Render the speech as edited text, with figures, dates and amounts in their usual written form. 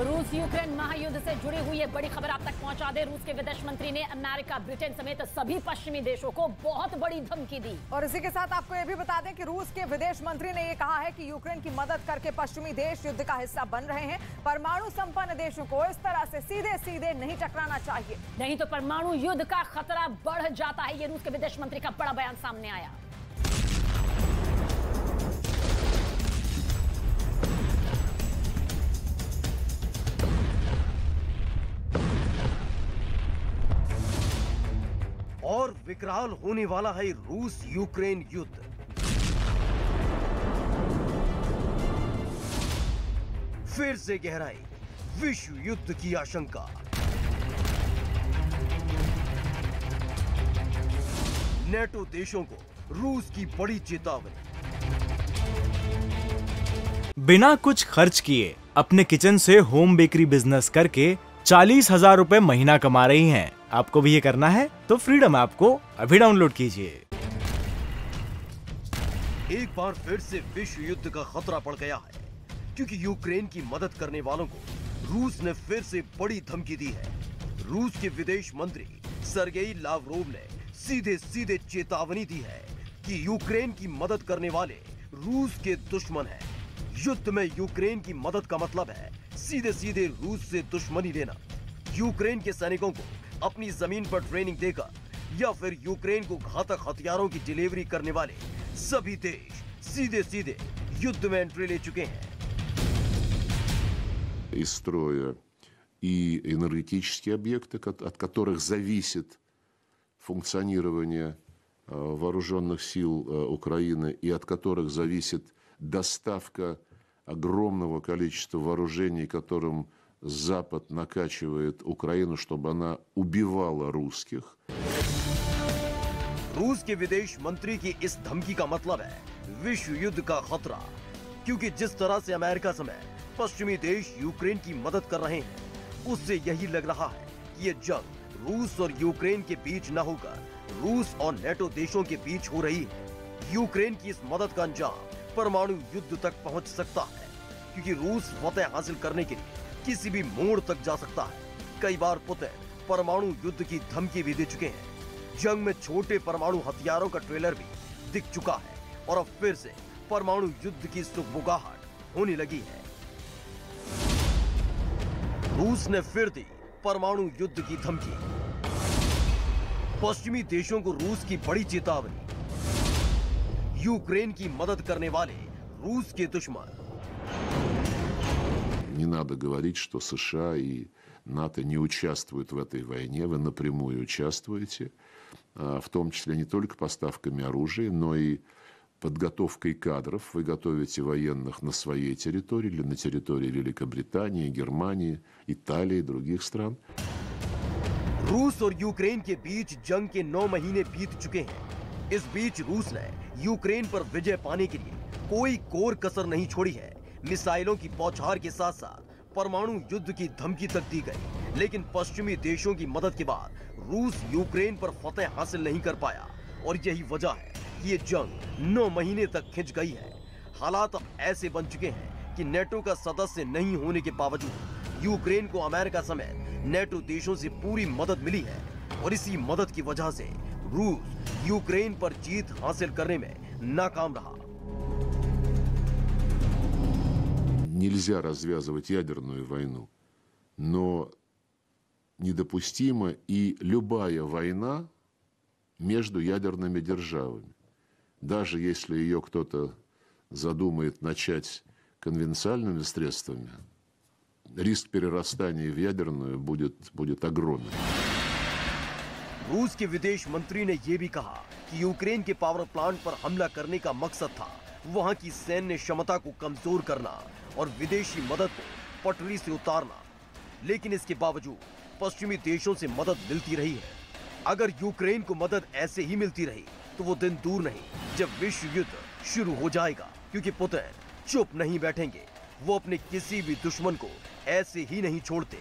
रूस यूक्रेन महायुद्ध से जुड़ी हुई ये बड़ी खबर आप तक पहुंचा दे। रूस के विदेश मंत्री ने अमेरिका, ब्रिटेन समेत सभी पश्चिमी देशों को बहुत बड़ी धमकी दी। और इसी के साथ आपको यह भी बता दें कि रूस के विदेश मंत्री ने यह कहा है कि यूक्रेन की मदद करके पश्चिमी देश युद्ध का हिस्सा बन रहे हैं। परमाणु संपन्न देशों को इस तरह से सीधे सीधे नहीं टकराना चाहिए, नहीं तो परमाणु युद्ध का खतरा बढ़ जाता है। ये रूस के विदेश मंत्री का बड़ा बयान सामने आया। और विकराल होने वाला है रूस यूक्रेन युद्ध। फिर से गहराई, विश्व युद्ध की आशंका। नेटो देशों को रूस की बड़ी चेतावनी। बिना कुछ खर्च किए अपने किचन से होम बेकरी बिजनेस करके 40,000 रुपए महीना कमा रही हैं। आपको भी ये करना है तो फ्रीडम ऐप को अभी डाउनलोड कीजिए। एक बार फिर से विश्व युद्ध का खतरा बढ़ गया है, क्योंकि यूक्रेन की मदद करने वालों को रूस ने फिर से बड़ी धमकी दी है। रूस के विदेश मंत्री सर्गेई लावरोव ने सीधे सीधे चेतावनी दी है कि यूक्रेन की मदद करने वाले रूस के दुश्मन हैं। युद्ध में यूक्रेन की मदद का मतलब है सीधे सीधे रूस से दुश्मनी लेना। यूक्रेन के सैनिकों को अपनी जमीन पर ट्रेनिंग देकर या फिर यूक्रेन को घातक हथियारों की डिलीवरी करने वाले सभी देश सीधे सीधे युद्ध में एंट्री ले चुके हैं। Из строя и энергетические объекты, от которых зависит функционирование вооруженных сил Украины и от которых зависит доставка огромного количества вооружений, которым Запад накачивает Украину, чтобы она убивала русских. रूस के विदेश मंत्री की इस धमकी का मतलब है विश्व युद्ध का खतरा, क्योंकि जिस तरह से अमेरिका समेत पश्चिमी देश यूक्रेन की मदद कर रहे हैं, उससे यही लग रहा है कि ये जंग रूस और यूक्रेन के बीच न होकर रूस और नेटो देशों के बीच हो रही है। यूक्रेन की इस मदद का अंजाम परमाणु युद्ध तक पहुंच सकता है, क्योंकि रूस फतेह हासिल करने के लिए किसी भी मोड़ तक जा सकता है। कई बार पुतिन परमाणु युद्ध की धमकी भी दे चुके हैं। जंग में छोटे परमाणु हथियारों का ट्रेलर भी दिख चुका है और अब फिर से परमाणु युद्ध की सुगबुगाहट होने लगी है। रूस ने फिर दी परमाणु युद्ध की धमकी। पश्चिमी देशों को रूस की बड़ी चेतावनी। यूक्रेन की मदद करने वाले रूस के दुश्मन। Не надо говорить, что США и НАТО не участвуют в этой войне. Вы напрямую участвуете, в том числе не только поставками оружия, но и подготовкой кадров. Вы готовите военных на своей территории или на территории Великобритании, Германии, Италии и других стран. रूस और यूक्रेन के बीच जंग के 9 महीने बीत चुके हैं। इस बीच रूस ने यूक्रेन पर विजय पाने के लिए कोई कोर कसर नहीं छोड़ी है। मिसाइलों की बौछार के साथ साथ परमाणु युद्ध की धमकी तक दी गई, लेकिन पश्चिमी देशों की मदद के बाद रूस यूक्रेन पर फतेह हासिल नहीं कर पाया और यही वजह है कि ये जंग 9 महीने तक खिंच गई है। हालात अब ऐसे बन चुके हैं कि नेटो का सदस्य नहीं होने के बावजूद यूक्रेन को अमेरिका समेत नेटो देशों से पूरी मदद मिली है और इसी मदद की वजह से रूस यूक्रेन पर जीत हासिल करने में नाकाम रहा। Нельзя развязывать ядерную войну, но недопустима и любая война между ядерными державами. Даже если ее кто-то задумает начать конвенциальными средствами, риск перерастания в ядерную будет огромным. रूस के विदेश मंत्री ने यह भी कहा कि यूक्रेन के पावर प्लांट पर हमला करने का मकसद था वहां की सैन्य क्षमता को कमजोर करना और विदेशी मदद को पटरी से उतारना, लेकिन इसके बावजूद पश्चिमी देशों से मदद मिलती रही है। अगर यूक्रेन को मदद ऐसे ही मिलती रही तो वो दिन दूर नहीं जब विश्व युद्ध शुरू हो जाएगा, क्योंकि पुतिन चुप नहीं बैठेंगे। वो अपने किसी भी दुश्मन को ऐसे ही नहीं छोड़ते।